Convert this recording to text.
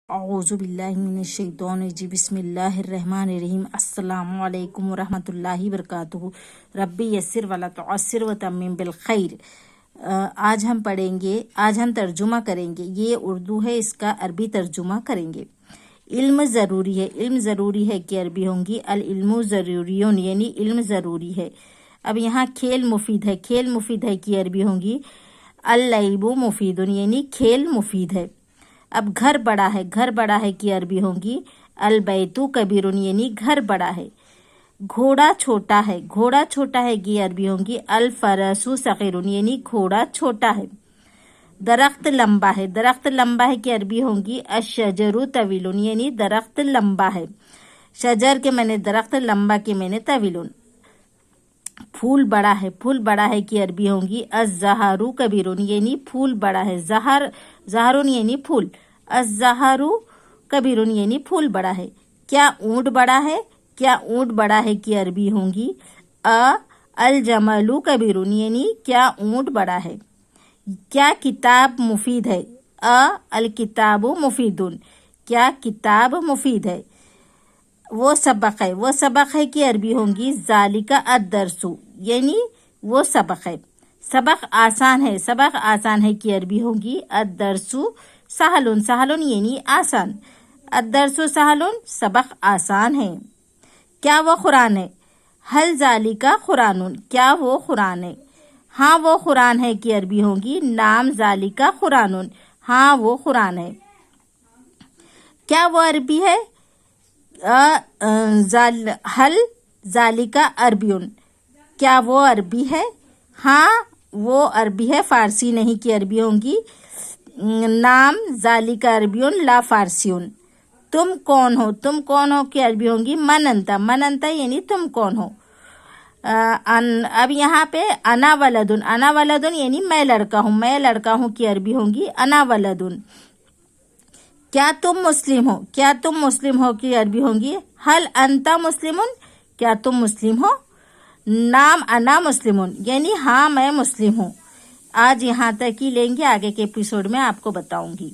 اعوذ باللہ من الشیطان الرجیم بسم اللہ الرحمن الرحیم السلام علیکم ورحمۃ اللہ وبرکاتہ ربی یسر ولا تعسر وتمم بالخیر۔ آج ہم ترجمہ کریں گے۔ یہ اردو ہے، اس کا عربی ترجمہ کریں گے۔ علم ضروری ہے، علم ضروری ہے کی عربی ہوں گی العلم ضروریون، یعنی علم ضروری ہے۔ اب یہاں کھیل مفید ہے، کھیل مفید ہے کی عربی ہوں گی اللعب مفیدن، یعنی کھیل مفید ہے۔ اب گھر بڑا ہے، گھر بڑا ہے کی عربی ہوں گی البیت کبیرن، یعنی گھر بڑا ہے۔ گھوڑا چھوٹا ہے، گھوڑا چھوٹا ہے کی عربی ہوں گی الفرس صغیرن، یعنی گھوڑا چھوٹا ہے۔ درخت لمبا ہے، درخت لمبا ہے کی عربی ہوں گی الشجر طویل، یعنی درخت لمبا ہے۔ شجر کے معنی درخت، لمبا کے معنی طویل۔ پھول بڑا ہے، پھول بڑا ہے کی عربی ہوں گی الزہر کبیر، یعنی پھول بڑا ہے۔ زہرن یعنی پھول، الزہر کبیر یعنی پھول بڑا ہے۔ کیا اونٹ بڑا ہے، کیا اونٹ بڑا ہے کی عربی ہوں گی الجمل کبیر، یعنی کیا اونٹ بڑا ہے۔ کیا کتاب مفید ہے، الکتاب مفید، کیا کتاب مفید ہے۔ وہ سبق ہے، وہ سبق ہے کی عربی ہوں گی ذالک الدرس، یعنی وہ سبق ہے۔ سبق آسان ہے، سبق آسان ہے کی عربی ہوں گی الدرس سہل، سہل یعنی آسان۔ الدرس سہل، سبق آسان ہے۔ کیا وہ قرآن ہے، حل ذالک قرآن، کیا وہ قرآن ہے۔ ہاں وہ قرآن ہے کی عربی ہوں گی نام ذالک قرآن، ہاں وہ قرآن ہے۔ کیا وہ عربی ہے، حل ذالک عربی، کیا وہ عربی ہے۔ ہاں وہ عربی ہے، فارسی نہیں کی عربی ہوں گی نام ذالک عربی لا فارسیون۔ تم کون ہو، تم کون ہو کی عربی ہوں گی من انت، من انت یعنی تم کون ہو۔ اب یہاں پہ انا ولدن، انا ولدن یعنی میں لڑکا ہوں، میں لڑکا ہوں کی عربی ہوں گی انا ولدن۔ کیا تم مسلم ہو، کیا تم مسلم ہو کی عربی ہوں گی حل انت مسلم، کیا تم مسلم ہو۔ نام انا مسلم، یعنی ہاں میں مسلم ہوں۔ آج یہاں تک ہی لیں گے، آگے کے ایپیسوڈ میں آپ کو بتاؤں گی۔